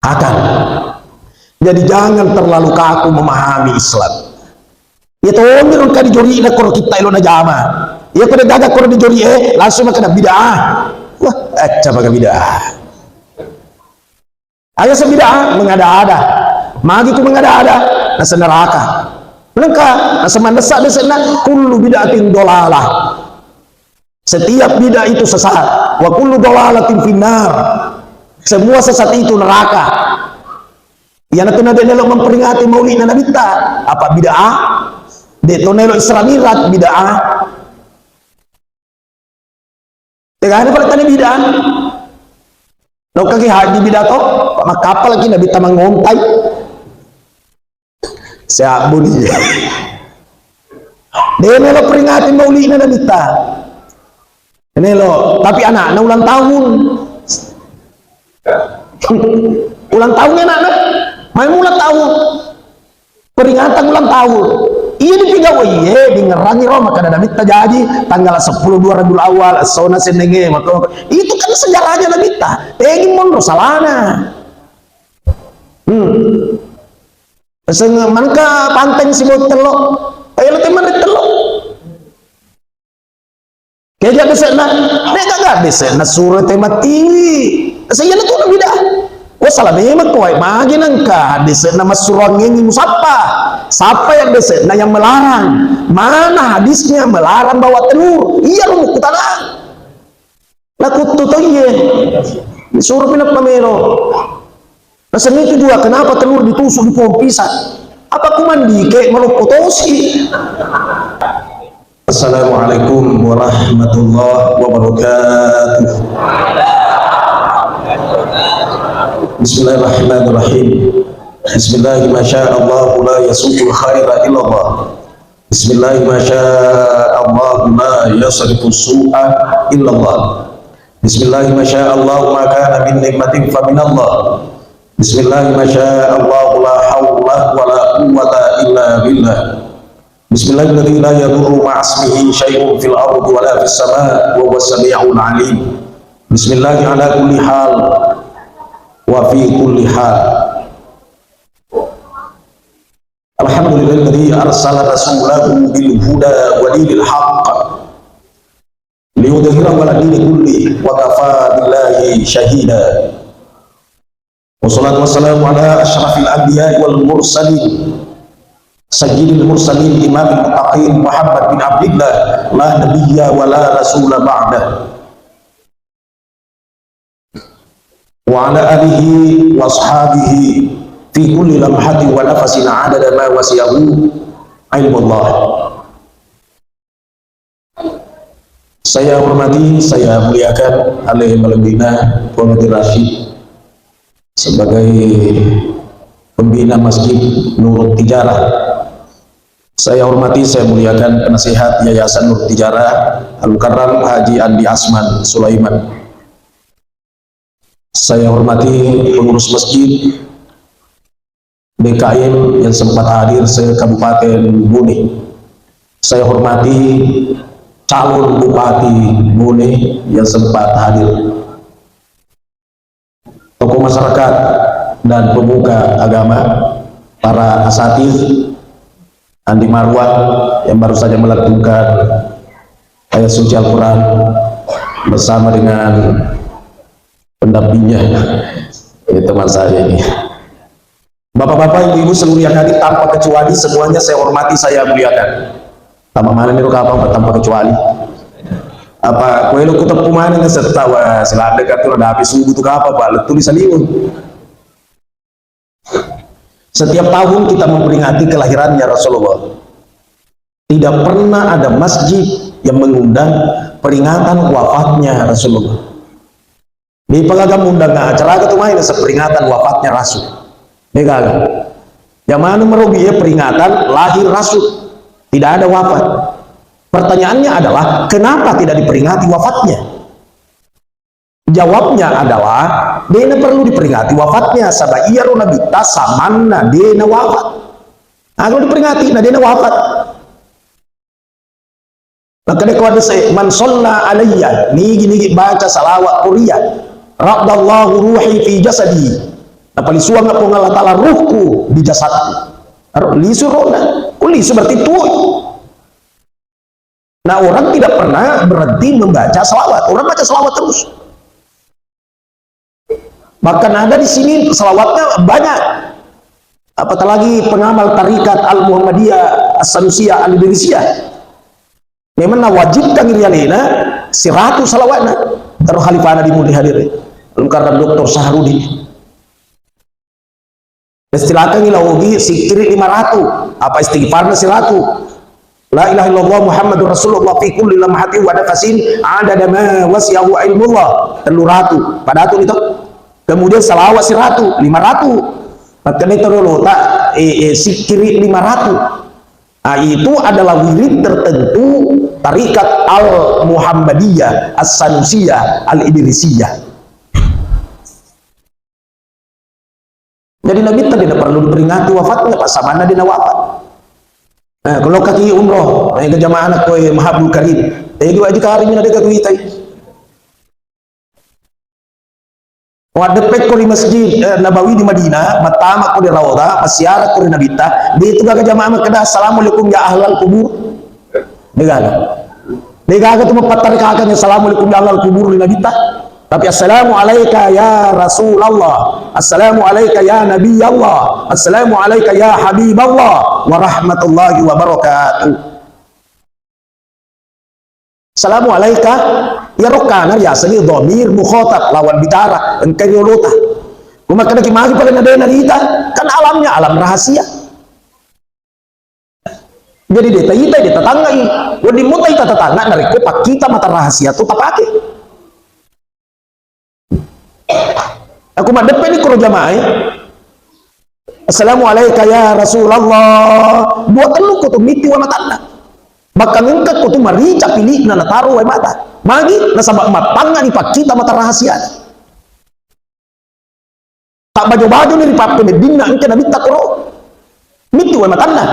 Akan. Jadi jangan terlalu kaku memahami Islam. Ya toh mirun ka dijori na kor kita ilo na jama. Ya kada daga kor dijori langsung makana bid'ah. Wah, acca baga bid'ah. Ayo sebid'ah mengada-ada. Magi ku mengada-ada nasa neraka. Lengkap nasa mandesa desena kullu bid'atin dolalah. Setiap bid'ah itu sesat. Wa kullu dolalatin finnar. Semua sesat itu neraka. Ya na tunade nelo memperingati maulid na nabita. Apa bid'ah? De tonelo Isra Mi'raj bid'ah. Tegane pala tani bid'ah. Law kaki haji bid'ah to, makapal lagi nabi tamang ngontai. Siap budi. De nelo peringati maulid na nabita. Nelo, tapi anak na ulang tahun. Ulang tahunnya anak. Main ulang tahun, peringatan ulang tahun. Iya dipigawa iya, di ngerangi Roma kada Nabi jadi tanggal 10 2 Rabiul Awal, sona senenge maka itu kan sejarahnya Nabi ta. Tegi mondo salana. Seng manka panteng si bot telok. Ayo teman telok. Keja besena, nega gak besena surat tema tinggi. Saya na tuh bida. Oh salah memang kau magi nangka hadis nama surah ini musapa siapa yang desa nah yang melarang mana hadisnya melarang bawa telur iya lu kutanah laku tuh iya disuruh pinap pamero nah itu juga kenapa telur ditusuk di pohon pisang apa ku mandi kayak meluk potosi. Assalamualaikum warahmatullahi wabarakatuh. Bismillahirrahmanirrahim. Bismillahi masya'allah la yasuqul khaira illallah. Bismillahi masya'allah la yasrifu su'a illallah. Bismillahi masya'allah ma kana min nikmatin fa minallah. Bismillahi masya'allah la hawla wa la quwwata illa billah. Bismillahirrahmanirrahim la yadurru ma'asmihi syai'un fil ardi wa la fis sama' wa huwas sami'ul 'alim. Bismillahi ala kulli hal wa fi kulli hal. Alhamdulillahilladzi arsala rasulahu bil huda wa dinil haqq liyudhhirahu 'ala dini kulli wa kafa billahi shahida. Wassalatu wassalamu ala asyrafil anbiya'i wal mursalin sayyidil mursalin imamil muttaqin Muhammad bin Abdillah la nabiyya wa la rasula ba'dah. Wa ala alihi wa ashabihi fi kulli lamhatin wa nafasin adada ma wasiyahu ilmullah. Saya hormati, saya muliakan Alaihi Malembina Komite Rasyid sebagai pembina Masjid Nurut Tijarah. Saya hormati, saya muliakan penasihat Yayasan Nurut Tijarah Al-Mukarram Haji Andi Asman Sulaiman. Saya hormati pengurus masjid BKM yang sempat hadir se-Kabupaten Bone. Saya hormati calon Bupati Bone yang sempat hadir. Tokoh masyarakat dan pemuka agama, para asatidz, Andi Marwan yang baru saja melantunkan ayat suci Al-Quran bersama dengan pendampingnya, ini teman saya ini. Bapak-bapak, ibu-ibu seluruh yang hadir tanpa kecuali semuanya saya hormati, saya muliakan. Tambah mana nih apa tanpa kecuali? Apa kue lu kutip pemain nggak sertawa selada katur ada api subuh tuh apa pak? Tulisan ini. Setiap tahun kita memperingati kelahirannya Rasulullah. Tidak pernah ada masjid yang mengundang peringatan wafatnya Rasulullah. Di pengagam undang acara itu main seperingatan wafatnya Rasul. Megagam. Yang mana merugi ya peringatan lahir Rasul. Tidak ada wafat. Pertanyaannya adalah kenapa tidak diperingati wafatnya? Jawabnya adalah dena perlu diperingati wafatnya sabab iya rona bita samanna dena wafat. Nah, kalau diperingati nah dena wafat. Maka dia kata saya man shalla alayya nigi baca salawat Qur'an radallahu ruhi fi jasadi Napalisuang nga po nga Allah Ta'ala ruhku di jasadku. Lisu rona. Lisu berarti tuh. Nah, orang tidak pernah berhenti membaca salawat. Orang baca salawat terus. Bahkan ada di sini salawatnya banyak. Apatah lagi pengamal tarikat Al-Muhammadiyah As-Sanusiyah Al-Idrisiyah. Memang wajibkan ngirialina 100 salawatna. Taruh khalifana di mudi hadir. Karena Dr. Saharudi. Istilahkan ngilaugi sikiri 500. Apa istighfarna 100. La ilaha illallah Muhammadur Rasulullah fi kulli lamhati wa nafsin adada ma wasi'ahu ilmullah 300 pada itu itu. Kemudian salawat 100 500. Maka itu dulu tak sikiri 500. Nah, itu adalah wirid tertentu tarikat Al-Muhammadiyah As-Sanusiyah Al-Idrisiyah. Jadi Nabi tadi tidak perlu diperingati wafatnya Pak Samana dina wafat. Nah, kalau kaki umroh, ke jamaah anak koi Mahabul Karim, juga jika hari ini ada kekuitai. Wadepek ko di Masjid Nabawi di Madinah, matama ko di Rawda, masyarakat ko di Nabita, di itu gak jamaah makada, Assalamualaikum ya ahlal kubur. Degaga tu mempatari kakaknya, Assalamualaikum ya ahlal kubur di Nabita. Tapi assalamu alayka ya Rasulullah, assalamu alayka ya Nabi Allah, assalamu alayka ya Habib Allah, wa rahmatullahi wa barakatuh. Assalamu alayka ya rokana ya seni dhamir mukhatab lawan bicara engkau yuluta. Maka kita magi pada nadena kita kan alamnya alam rahasia. Jadi deta tetangga ini, wadi mutai tetangga dari kopak kita mata rahasia tu tak pakai. Aku mak depan ni kuro jamaah. Assalamualaikum ya Rasulullah. Buat lu ko tu miti wa matanda. Bahkan engkat ko tu marica pilih na taruh wa mata. Magi na sabak matanga ni pak kita mata rahasia. Tak baju-baju ni pak medina engke na minta kuro. Miti wa matanda.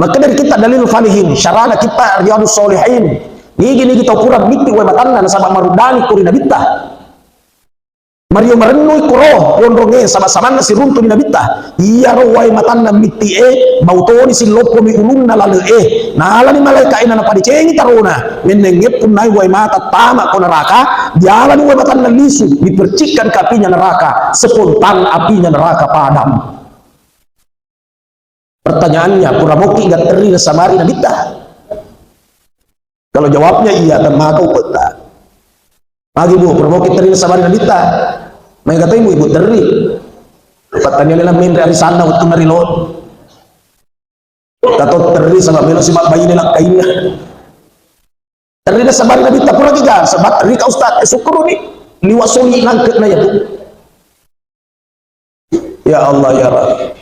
Maka dari kita dalil falihin syarana kita riyadus solihin. Ni kita kurang miti wa matanda na sabak marudani ko na bitta. Mario merenui kuro wondronge sama-sama nasi runtu di nabita iya rawai matanda miti bautoni siloko mi ulunna lalu nala ni malaikat ina napadi cengi taruna menengep punai wai mata tama ko neraka jalan wai matanda lisu dipercikkan ke apinya neraka spontan apinya neraka padam. Pertanyaannya puramoki gak teri samari nabita. Kalau jawabnya iya dan maka upeta lagi bu puramoki teri samari nabita. Mereka kata ibu teri. Katanya nila main dari sana waktu narilon. Tato teri sama melo si mak bayi nila kainnya. Teri na sabar nabi tapura juga sebab teri ka ustaz syukur ni liwasuli langket na ya bu. Ya Allah ya Rabb.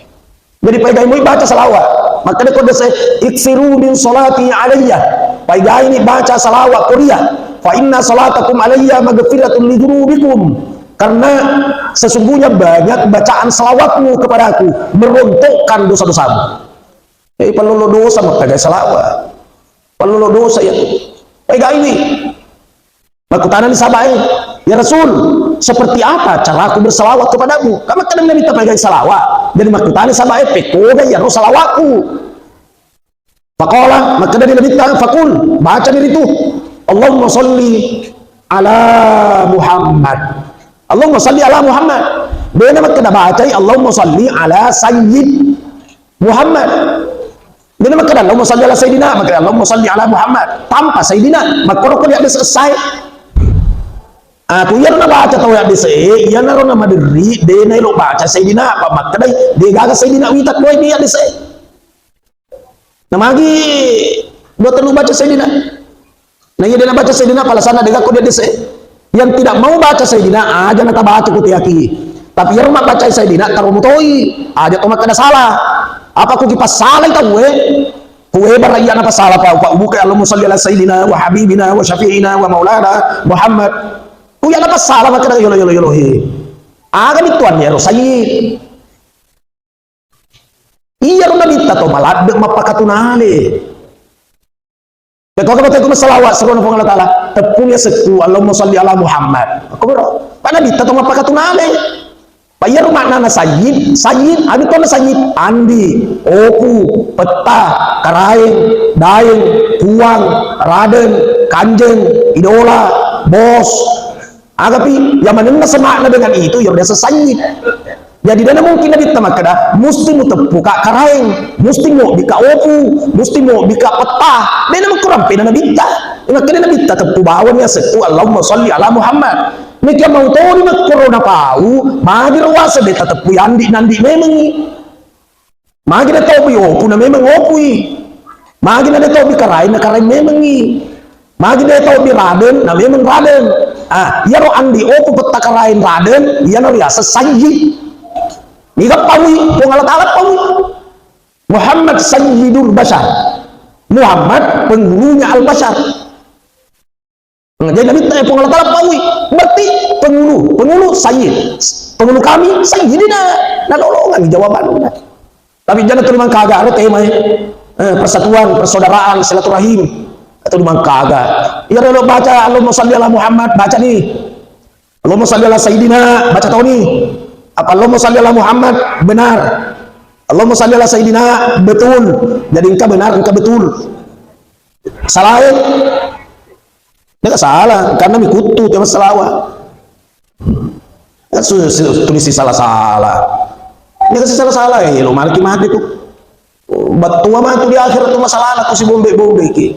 Jadi pai gai baca salawat. Maka dia kode saya iksiru min salati alayya. Pai gai ini baca salawat Korea. Fa inna salatakum alayya maghfiratun li dzunubikum. Karena sesungguhnya banyak bacaan salawatmu kepadaku meruntuhkan dosa-dosamu. Perlu dosa maka gaya salawat. Perlu dosa ya. Baik ini. Aku tanya di sabai, ya Rasul, seperti apa cara aku bersalawat kepadamu? Kamu kadang minta pakai salawat. Jadi aku tanya sabai, pekoga ya Rasul salawatku. Faqala maka dari Nabi fakul baca diri itu. Allahumma sholli ala Muhammad. Allahumma salli ala Muhammad. Bena maka baca Allahumma salli ala Sayyid Muhammad. Bena maka Allahumma salli ala Sayyidina, maka Allahumma salli ala Muhammad. Tanpa Sayyidina, maka kalau dia selesai. Aku yang na baca tahu yang desa, yang na rona madiri, bena lo baca Sayyidina, apa maka dia gagal Sayyidina witak boy dia desa. Namagi buat lu baca Sayyidina. Nah dia baca Sayyidina pala sana dia gagal dia desa. Yang tidak mau baca Sayyidina aja nata baca kutiaki. Tapi yang mak baca Sayyidina taruh mutoi aja tomak kada salah. Apa aku kipas salah itu kue baraya apa salah pak buka Allahumma sholli ala Sayyidina wa habibina wa syafi'ina wa maulana Muhammad. Kue apa salah maka kada yolo aga mituan ya Sayyid. Iya rona bita to malad mapakatunale. Kalau kita itu salawat seruan Allah Taala, tepungnya seku Allahumma sholli ala Muhammad. Aku bro, pada bita tong apa katunale. Payar maknana sayyid, sayyid, adi tona sayyid, andi, opu, peta, karain, daeng, puang, raden, kanjeng, idola, bos. Agapi, yang mana semakna dengan itu, yang biasa sayyid. Jadi dana mungkin nabi tamakada, musti mu tepuka karain, musti mu bika opu, musti mu bika peta. Dana mu kurang pena nabi ta. Makanya nabi ta tepu bawaan ya setu Allahumma sholli ala Muhammad. Mereka mau tahu ni corona pau, magi rawasa de tepu yandi nandi memang ni. Magi na tahu bi opu na memang opu i. Magi na tahu bi karain na karain memang ni. Magi na tahu bi raden na memang raden. Ah, ya ro andi opu peta karain raden, ya no riasa sayyid. Ni pawi, pengalat-alat pawi. Muhammad sayyidul bashar. Muhammad penghulunya al-bashar. Jadi nabi tanya pengalat-alat pawi. Berarti penghulu sayyid. Penghulu kami sayyidina. Nah lolongan jawaban. Tapi jangan terima kagak ada tema persatuan, persaudaraan, silaturahim. Atau memang kagak. Ya kalau baca Allahumma sholli ala Muhammad, baca nih. Allahumma sholli ala sayyidina, baca tahu nih. Apa Allahumma sholli ala Muhammad benar, Allahumma sholli ala sayyidina betul, jadi engkau benar, engkau betul. Salah ya? Dia tak salah, karena mikutu dia masalah. Kan tulis salah-salah. Dia kasih salah-salah ya, lo mati tuh. Batua mah tu di akhirat tu masalah aku si bombe-bombe ki.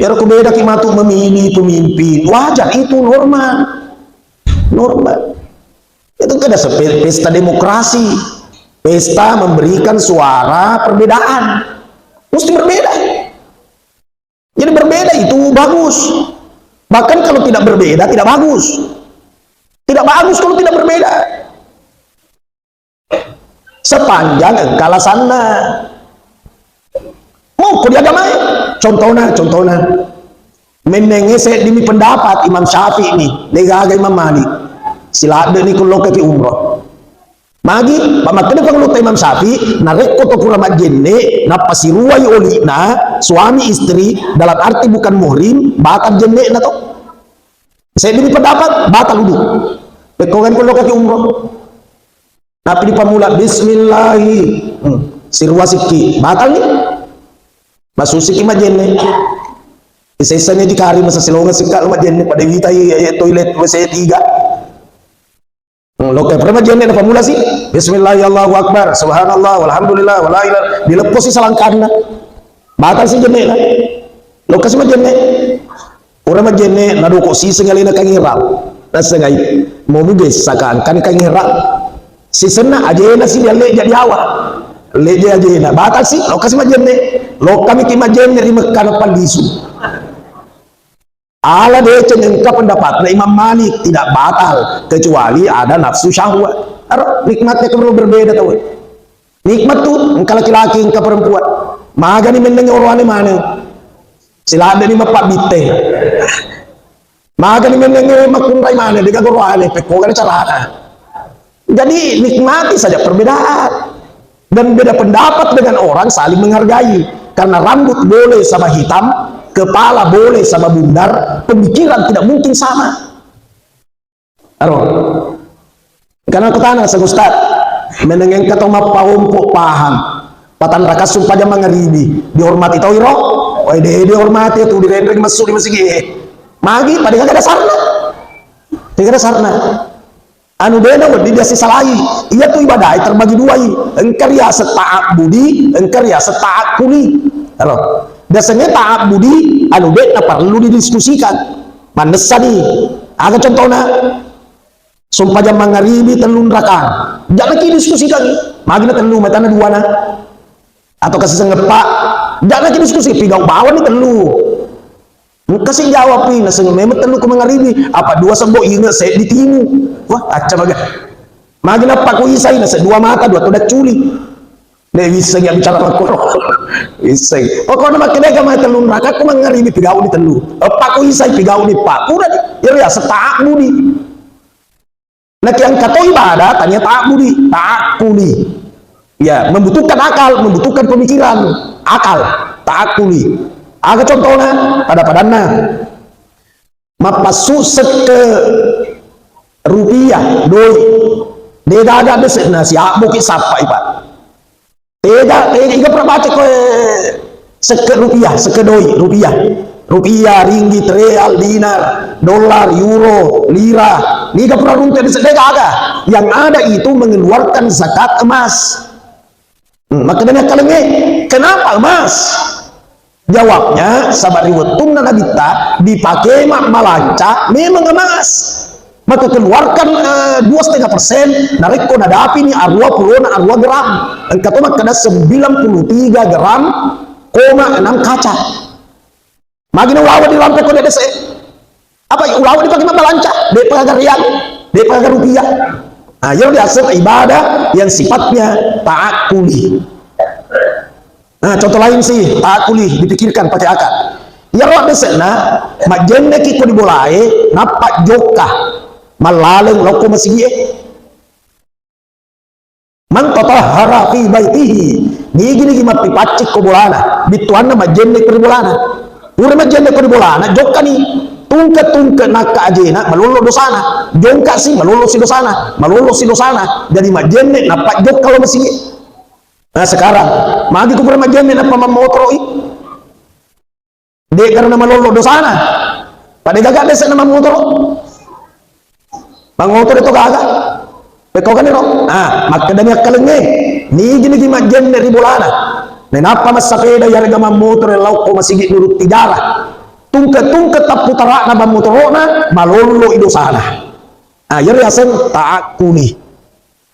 Ya aku beda ki matu memilih pemimpin, wajar itu normal. Normal. Itu kan ada pesta demokrasi, pesta memberikan suara perbedaan, mesti berbeda. Jadi berbeda itu bagus, bahkan kalau tidak berbeda tidak bagus, tidak bagus kalau tidak berbeda. Sepanjang engkau sana mau kau diagama, contohnya menengese demi pendapat Imam Syafi'i ini, lega Imam Malik. Sila ada ni kalau ke umrah. Magi, pamaknya kalau Imam Syafi'i, narek koto kurama jenne, na pasiruai oli na suami istri dalam arti bukan muhrim, batal jenne na to. Saya demi pendapat, batal uduk. Pekongan kalau ke umrah. Tapi di pamula Bismillahi, sirwasiki, batal ni. Masusiki ma jenne. Isa-isanya dikari masa silongan sikal ma jenne pada witai toilet WC 3. Lokai pernah jenne na pamula sih Bismillahirrahmanirrahim Allahu Akbar subhanallah walhamdulillah wala ilaha dilepas si salangkana batal si jenne na lokai si jenne orang ma jenne na do ko si sengali na kangira na sengai mo buges sakan kan kangira si senna aje na si le jadi hawa le aje na batal si lokai si jenne lokami ki ma jenne ri mekkan pandisu ala dece engkau pendapat na Imam Malik tidak batal kecuali ada nafsu syahwat. Nikmatnya perlu berbeda tahu. Nikmat tuh engkau laki-laki engkau perempuan. Maga ni mendengar orang mana? Sila ada ni mapak bite. Maga ni mendengar makunrai mana? Dia kagak orang pekokan carana. Jadi nikmati saja perbedaan dan beda pendapat dengan orang saling menghargai karena rambut boleh sama hitam. Kepala boleh sama bundar, pemikiran tidak mungkin sama. Karena ketana sang ustad, menengeng kata mapahompo paham, patan raka sumpah jam mangaribi, dihormati tau iro, oi dihormati tu direndeng masuk di masjid, magi pada kagak ada sarna, kagak ada sarna. Anu beda di dia salai, iya tu ibadah terbagi dua i, engkar ya setaak budi, engkar ya setaak kuli. Biasanya taat budi anu beda perlu didiskusikan mandesa nih agak contohnya sumpah jam mangaribi telun raka jangan didiskusikan magna telu matana dua na atau kasih sengepak jangan diskusi pigau bawah nih telu kasih jawab nih nasi memang telu ke mangaribi apa dua sembo ingat saya ditimu wah acam agak magna paku isai nasi dua mata dua todak culi Dewi bisa yang bicara makro, bisa. Pokoknya makin mereka mah telur neraka, aku mengaribi pigau di telur. Paku isai pigau di pak, udah ya setak budi. Nah yang kata ibadah tanya tak budi, ya membutuhkan akal, membutuhkan pemikiran, akal, tak kuli. Agak contohnya pada padana, mapasu seke rupiah doi Dega ada desena siap bukit sapa ipat. Tega iga pernah baca ko rupiah, sekedoi rupiah. Rupiah, ringgit, real, dinar, dolar, euro, lira. Niga pernah runtuh di sedega ada. Yang ada itu mengeluarkan zakat emas. Maka dengan kalengnya, kenapa emas? Jawabnya, sahabat riwetung dan nabita dipakai malanca memang emas. Maka keluarkan 2,5%, narik ko nadapi ni arwa puluh na arwa gram. Engkau tu makna 93 gram, 6 kaca. Magina ulawa di lampe ko dede apa ulawa dipakai malanca? Di pagar rial, di pagar rupiah. Nah, yang diasal ibadah yang sifatnya ta'akuli. Nah, contoh lain sih ta'akuli dipikirkan pakai akal. Ya roh desena majenne ki ko dibolai napak joka malaleng loko masih man tatahhara fi baitihi gini mapi pacik ko bolana bituanna majenne ko bolana ure majenne ko bolana joka ni tungke naka ajena malolo dosana jongka si malolo si dosana jadi majenne napak joka kalau masih. Nah sekarang magi ko pernah majenne napa mamotroi de karena malolo dosana pada gagak desa nama motor mangotor itu kagak peko kan iro. Nah maka demi kalenge ni gini majen dari bolana dan apa mas sepeda yang gama motor lau ko masigi nurut tijara tungke taputara na motorona malolo ido sana. Nah yari asen ta'akuni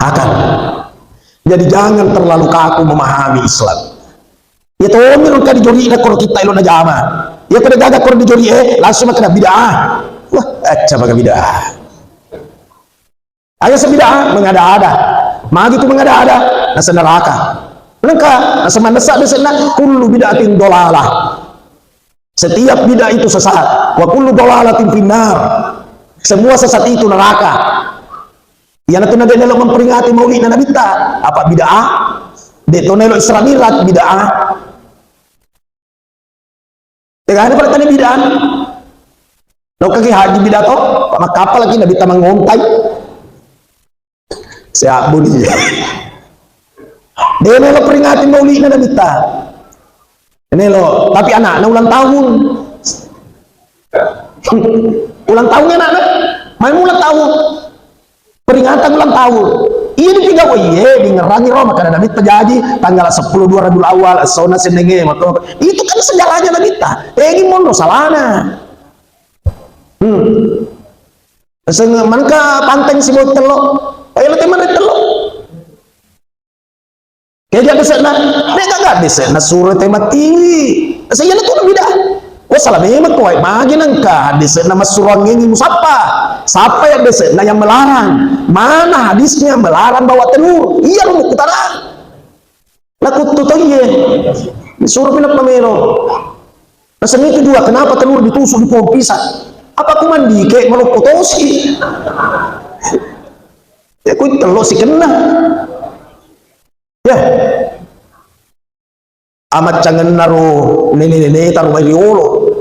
akan. Jadi jangan terlalu kaku memahami Islam. Ya toh mirun ka dijori na kor kita ilo na jama. Ya kada gaga kor dijori langsung kena bid'ah. Wah, coba ke bid'ah. Ayo sebidah mengada-ada, magi itu mengada-ada, nasa neraka. Lengkap, nasa manasa desena kullu bid'atin dolalah. Setiap bid'ah itu sesat. Wa kullu dolalatin finnar. Semua sesat itu neraka. Yang itu nelo memperingati maulid Nabi kita apa bid'ah? Detonelo Isramilat bid'ah. Tegane pada tadi bid'ah. Lo kaki haji bid'ah toh, pak kapal lagi Nabi tamang ngontai. Siap budi. Dia nelo peringati maulid Nabi kita. Nelo, tapi anak ulang tahun. Ulang tahunnya anak, main ulang tahun. Peringatan ulang tahun. Ini tiga di ngerangi Roma karena Nabi terjadi tanggal 10 2 Rabiul Awal sona senenge mato. Itu kan sejarahnya Nabi ta. Ini mono salana. Seng manka panteng si bot telok. Ayo teman telok. Kayak ada sana. Nek kagak ada sana surat tema tinggi. Saya itu beda. Oh salah memang kau magi nangka di sana masuran ini musapa. Siapa yang desa yang melarang? Mana hadisnya melarang bawa telur? Iya lu kutara. Laku tuh iya. Disuruh pindah pamero. Nah seni kedua, kenapa telur ditusuk di pohon pisang? Apa aku mandi kayak malu potosi? Ya aku telur si kena. Ya. Amat jangan naruh nene taruh bayolo.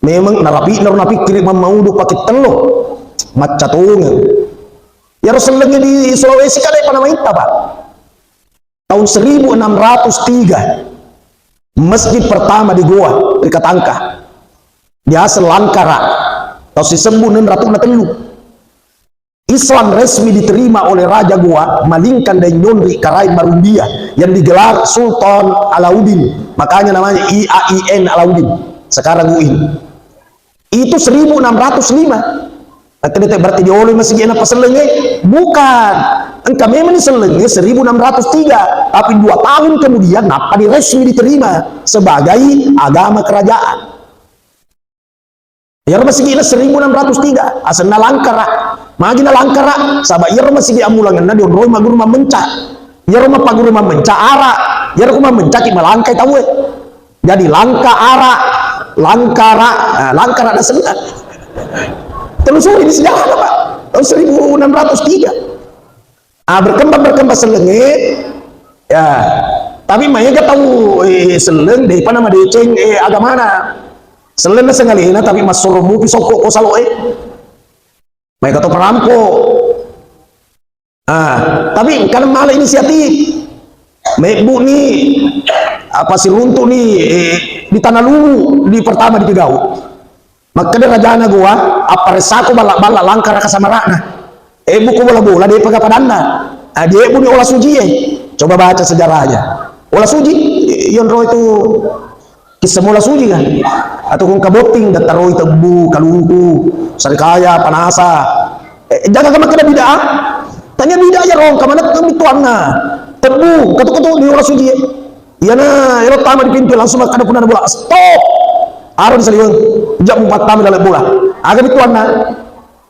Memang napi kirim mau pakai telur. Macatungnya ya Rasulullah di Sulawesi kan apa nama itu Pak tahun 1603 masjid pertama di Goa di Katangka biasa Langkara atau si sembuh ratu telu Islam resmi diterima oleh Raja Goa Malingkan dan Nyondri Karai Marundia yang digelar Sultan Alauddin makanya namanya IAIN Alauddin sekarang UIN itu 1605. Akhirnya berarti dioleh masih gina paselenge bukan engkau memang selenge 1603 tapi 2 tahun kemudian apa resmi diterima sebagai agama kerajaan ya masih gina 1603 asana Langkara magina Langkara sahabat ya masih gina amulangan na dion roy maguru mencak ya rumah paguru mencak ara ya rumah mencak ki malangkai tahu jadi Langka ara Langkara Langkara ada senang telusuri di sejarah Pak tahun 1603 berkembang selenge ya tapi mereka tahu seleng deh apa nama deceng agama mana seleng sengalina tapi masurumu pisoko ko salo mereka tahu perampok Tapi karena malah inisiatif, Mebu nih apa sih runtuh nih di tanah Luwu di pertama di Pegau. Maka dia rajana gua apa resaku balak-balak langkar ke samarana. Buku bola-bola dia pakai padanda. Dia pun olah suji Coba baca sejarahnya. Olah suji, Yonro itu kisah olah suji kan? Atau kung kaboting, dataroi tebu, kalungku, sarikaya, panasa. Jangan kemana kena bid'ah. Tanya bid'ah ya rong, kemana kami tuanna. Tebu, katu-katu di olah suji. Iya na, ya pertama di pintu langsung ada pun ada bola. Stop. Aron saliwang, jam 4 tamu dalam bola. Agak di tuanna.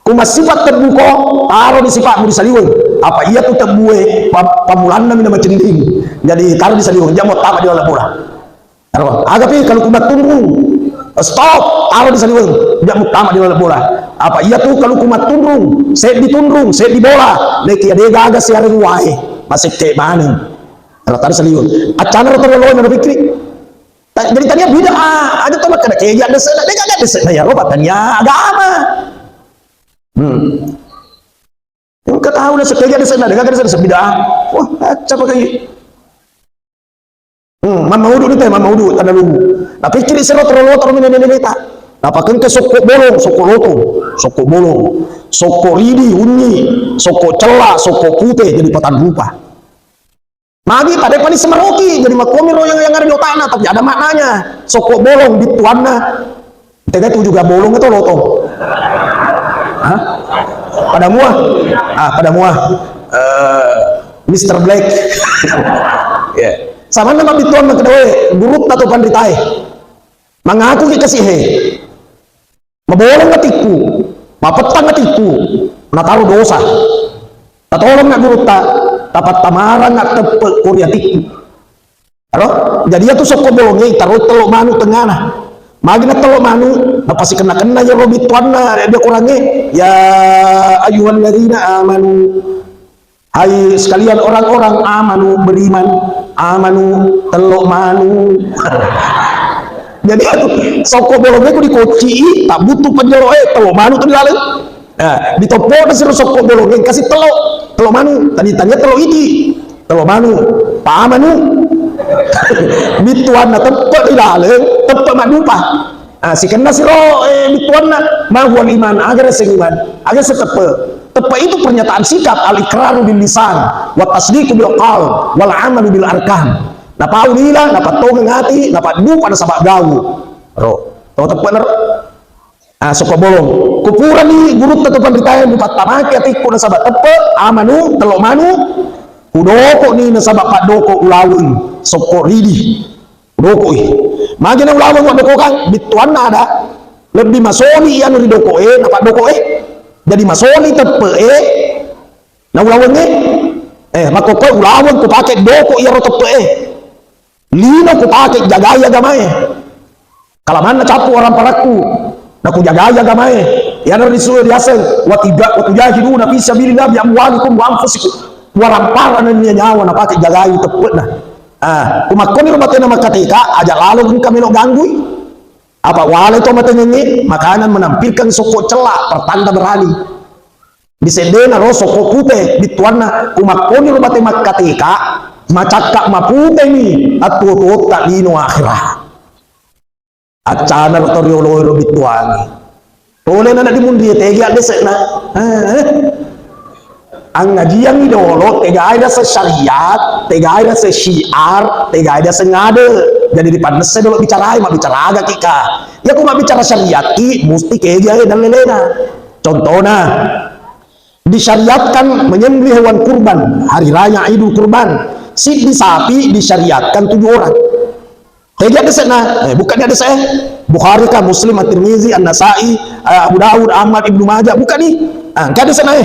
Kuma sifat tebu ko, taruh di sifatmu di saliwang. Apa iya tuh tebu pamulan na mina macending. Jadi taruh di saliwang, jam 4 tamu di dalam bola. Agak kalau kumat tundung, stop, taruh di saliwang, jam 4 tamu di dalam bola. Apa iya tuh kalau kumat tundung, set di tundung, set di bola. Leki ada gagas siaran wae, masih cek mana? Kalau taruh saliwang, acana rotor loy na pikir. Jadi tanya beda ada tuh makanya kayak ada sana, dia ada sana ya roba tanya agama. Yang ketahui na sekejap ada sana, dia ada sana beda. Wah, apa kayak? Mama udu nih, mama udu tanah Luwu. Nah pikir isi rotor minta. Nah pakai ke soko bolong, soko loto, soko bolong, soko ridi, unyi, soko celak, soko putih jadi patan rupa. Magi pada pani semeroki jadi makomiro yang ada di tanah, tapi ada maknanya. Soko bolong di tuanna. Tega itu juga bolong itu loto. Pada muah, pada muah, Mr. Black. Yeah. Sama nama bituan kedua buruk atau pandritai mengaku kasih mabolong ngatiku mapetang ngatiku nataruh dosa tatolong nak buruk tak dapat tamaran nak tepek kuriatiku jadi itu sok bolongnya taruh teluk manu tengah nah magina teluk manu pasti kena ya robituan dia kurangnya ya ayuhan ladina amanu. Hai sekalian orang-orang amanu beriman, amanu teluk manu. Jadi soko bolongnya aku dikoci, tak butuh penjoro teluk manu tuh dilalu. Nah, di topo ada seru soko bolongnya kasih teluk manu. Tadi tanya teluk ini, teluk manu, pak amanu. Bituan na tempat dilalu, tempat madupa. Si kena siro bituan na mahuan iman, agar sengiman, agar setepe. Tepat itu pernyataan sikap al-iqraru bil lisan wa tasdiqu bil qalb wal amalu bil arkan. Napa ulila, napa tong ngati, napa du pada sabak gawu. Ro, to tepat ro. Soko bolong. Kupuran ni guru tetepan ditanya bupat tamaki atiku na sabak tepat amanu telok manu. Udoko ni na sabak pak doko ulawin soko ridi. Udoko magi na ulawin wa doko kang bituan ada. Lebih masoni yan ridoko napa doko jadi masoni tepe na ulawannya makoko ulawan ku pakai doko iya ro tepe lino ku pakai jagaya gamae kalaman na capu orang paraku na ku jagaya gamae ya na disuruh diasal wa tujahiduna fi sabilillah bi amwalikum wa anfusikum waramparan na nyawa na pakai jagaya tepe na kumakoni rumate na makatika aja lalu kami lo ganggu apa wale to mata nyanyi makanan menampilkan soko celak pertanda berani di sedena ro soko putih di tuanna kumakoni rumate makatika macakak mapute ni atu tak dino akhirah acana ro toriolo bituani tole na di mundi tegi ade sekna ang ngajian ni dolo tega ada se syariat tega ada se syiar tega ada se ngade jadi di panas saya dulu bicara agak kika ya aku mau bicara syariat mesti kayak dan lelena contohnya disyariatkan menyembelih hewan kurban hari raya idul kurban di sapi disyariatkan 7 orang kayak ada sana bukannya ada saya Bukhari kan Muslim At-Tirmizi An-Nasai Abu Dawud Ahmad Ibnu Majah bukan nih ada sana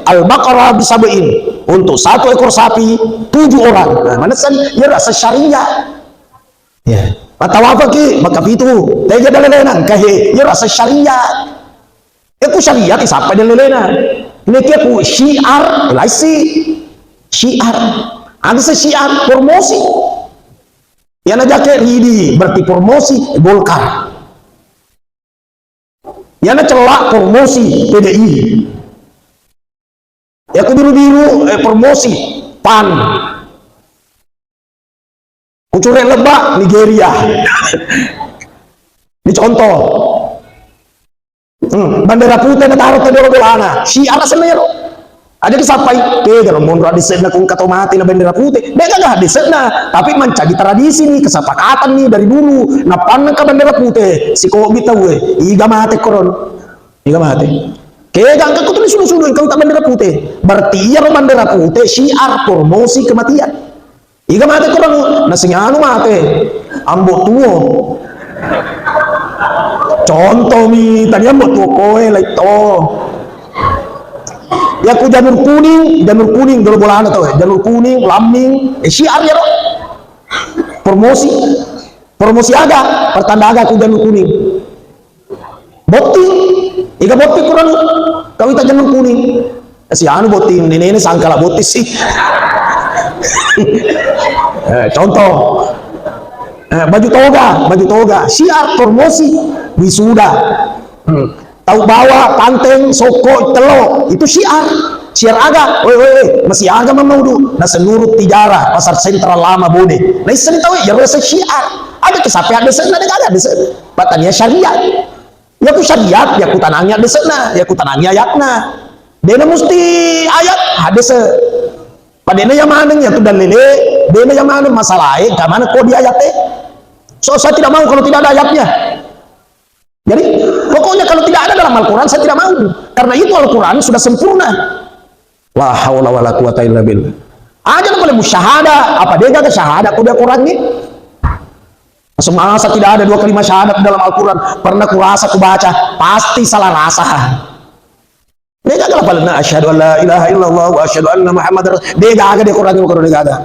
Al-Baqarah bisabain untuk 1 ekor sapi 7 orang mana san ya rasa syariat ya mata apa ki maka itu tega dalelenan kahe ya rasa syariat itu syariat siapa dalelenan ini ki aku syiar laisi syiar ada syiar promosi yang aja kayak ridi berarti promosi Golkar yang celak promosi PDI Ya ku biru-biru promosi PAN. Kucure lebak Nigeria. Ini contoh. Bendera putih na taruh tadi bolana. Syiar senero. Ada disapai, kalau mau disena kung katomati na bendera putih, mereka gak disena, tapi mencari tradisi nih, kesepakatan nih dari dulu. Napan ka bendera putih, si kok bitaw iga mate koron, iga mate. Kaya gak kau tulis sulu-sulu kau tak bendera putih, berarti iya bendera putih syiar promosi kematian. Iga mate koron, nasingano mate, ambo tuo. Contoh nih, tadi ambo tuo koe lah itu. Ya ku janur kuning dulu bola anda tahu ya, janur kuning, lambing, syiar ya loh. Promosi aga, pertanda aga ku janur kuning. Boti, iga boti kurang, kau itu janur kuning. Si anu boti, ini sangkala boti sih. Contoh, baju toga, syiar promosi, wisuda. Tahu bawa panteng soko telo itu syiar aga masih aga memaudu na senurut tijara pasar sentral lama bone na iseni tahu ya rasa syiar ada kesape ada sana ada sana batanya syariat ya ku syariat ya ku tanangnya ada sana ya ku tanangnya ayatna dena mesti ayat hadis padena yang mana ya tu dalile dena yang mana masalah ke mana kok di ayatnya so saya tidak mau kalau tidak ada ayatnya. Jadi pokoknya kalau tidak ada dalam Al-Quran saya tidak mau, karena itu Al-Quran sudah sempurna. La haula wala quwata illa billah. Aja boleh musyahada, apa dia gak syahadat kok dia Quran ini? Semasa tidak ada 2 kalimat syahadat dalam Al-Quran, pernah kurasa kubaca, pasti salah rasa. Dia gak apa-apa, asyhadu an la ilaha illallah wa asyhadu anna Muhammadar rasul. Dia gak ada di Quran itu kalau dia gak ada.